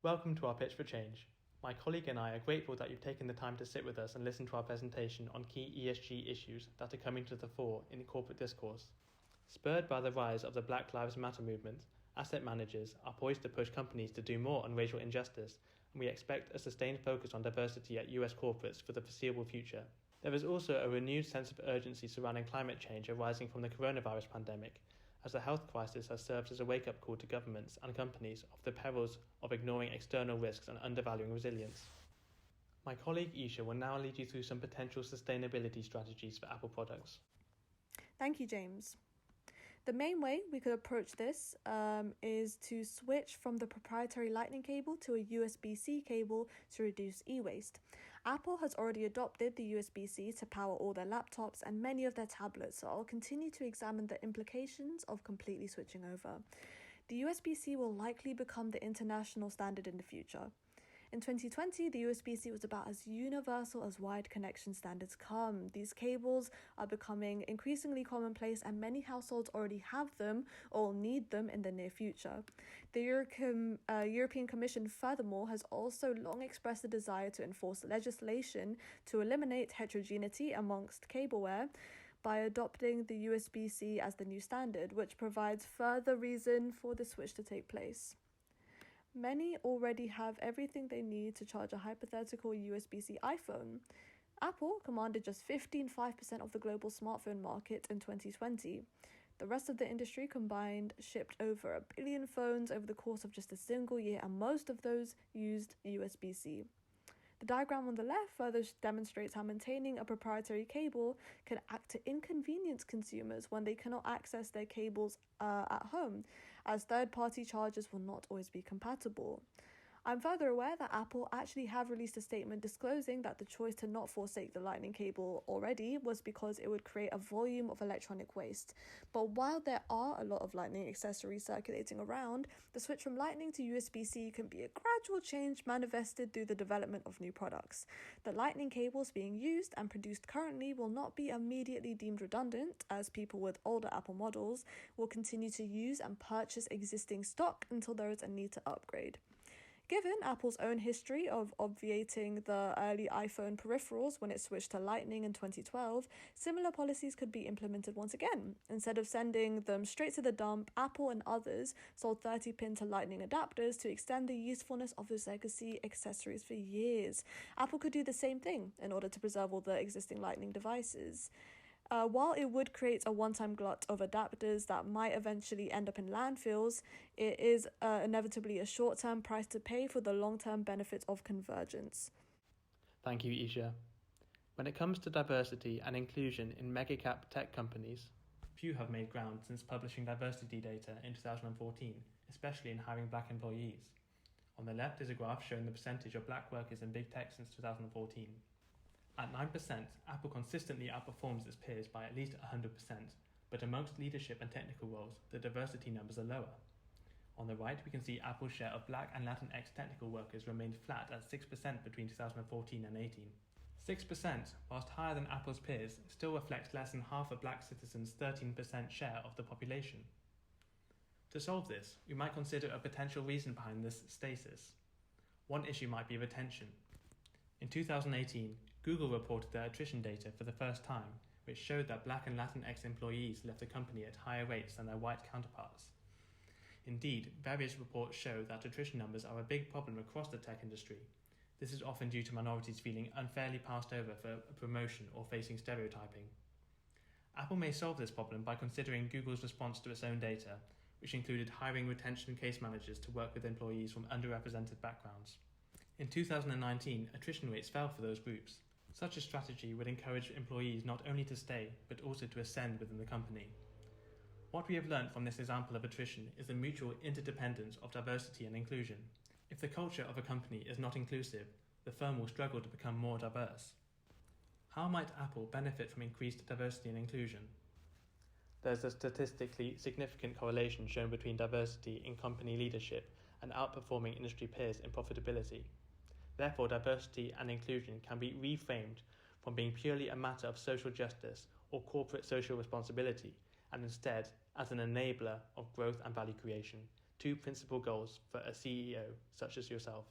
Welcome to our Pitch for Change. My colleague and I are grateful that you've taken the time to sit with us and listen to our presentation on key ESG issues that are coming to the fore in corporate discourse. Spurred by the rise of the Black Lives Matter movement, asset managers are poised to push companies to do more on racial injustice, and we expect a sustained focus on diversity at US corporates for the foreseeable future. There is also a renewed sense of urgency surrounding climate change arising from the coronavirus pandemic, as the health crisis has served as a wake-up call to governments and companies of the perils of ignoring external risks and undervaluing resilience. My colleague Isha will now lead you through some potential sustainability strategies for Apple products. Thank you, James. The main way we could approach this is to switch from the proprietary Lightning cable to a USB-C cable to reduce e-waste. Apple has already adopted the USB-C to power all their laptops and many of their tablets, so I'll continue to examine the implications of completely switching over. The USB-C will likely become the international standard in the future. In 2020, the USB-C was about as universal as wired connection standards come. These cables are becoming increasingly commonplace and many households already have them or need them in the near future. The European Commission, furthermore, has also long expressed a desire to enforce legislation to eliminate heterogeneity amongst cableware by adopting the USB-C as the new standard, which provides further reason for the switch to take place. Many already have everything they need to charge a hypothetical USB-C iPhone. Apple commanded just 15.5% of the global smartphone market in 2020. The rest of the industry combined shipped over 1 billion phones over the course of just a single year, and most of those used USB-C. The diagram on the left further demonstrates how maintaining a proprietary cable can act to inconvenience consumers when they cannot access their cables at home, as third-party chargers will not always be compatible. I'm further aware that Apple actually have released a statement disclosing that the choice to not forsake the Lightning cable already was because it would create a volume of electronic waste. But while there are a lot of Lightning accessories circulating around, the switch from Lightning to USB-C can be a gradual change manifested through the development of new products. The Lightning cables being used and produced currently will not be immediately deemed redundant, as people with older Apple models will continue to use and purchase existing stock until there is a need to upgrade. Given Apple's own history of obviating the early iPhone peripherals when it switched to Lightning in 2012, similar policies could be implemented once again. Instead of sending them straight to the dump, Apple and others sold 30-pin to Lightning adapters to extend the usefulness of those legacy accessories for years. Apple could do the same thing in order to preserve all the existing Lightning devices. While it would create a one-time glut of adapters that might eventually end up in landfills, it is inevitably a short-term price to pay for the long-term benefits of convergence. Thank you, Isha. When it comes to diversity and inclusion in mega-cap tech companies, few have made ground since publishing diversity data in 2014, especially in hiring black employees. On the left is a graph showing the percentage of black workers in big tech since 2014. At 9%, Apple consistently outperforms its peers by at least 100%, but amongst leadership and technical roles, the diversity numbers are lower. On the right, we can see Apple's share of Black and Latinx technical workers remained flat at 6% between 2014 and 18. 6%, whilst higher than Apple's peers, still reflects less than half of black citizens' 13% share of the population. To solve this, we might consider a potential reason behind this stasis. One issue might be retention. In 2018, Google reported their attrition data for the first time, which showed that Black and Latinx employees left the company at higher rates than their white counterparts. Indeed, various reports show that attrition numbers are a big problem across the tech industry. This is often due to minorities feeling unfairly passed over for a promotion or facing stereotyping. Apple may solve this problem by considering Google's response to its own data, which included hiring retention case managers to work with employees from underrepresented backgrounds. In 2019, attrition rates fell for those groups. Such a strategy would encourage employees not only to stay, but also to ascend within the company. What we have learned from this example of attrition is the mutual interdependence of diversity and inclusion. If the culture of a company is not inclusive, the firm will struggle to become more diverse. How might Apple benefit from increased diversity and inclusion? There's a statistically significant correlation shown between diversity in company leadership and outperforming industry peers in profitability. Therefore, diversity and inclusion can be reframed from being purely a matter of social justice or corporate social responsibility, and instead as an enabler of growth and value creation. two principal goals for a CEO such as yourself.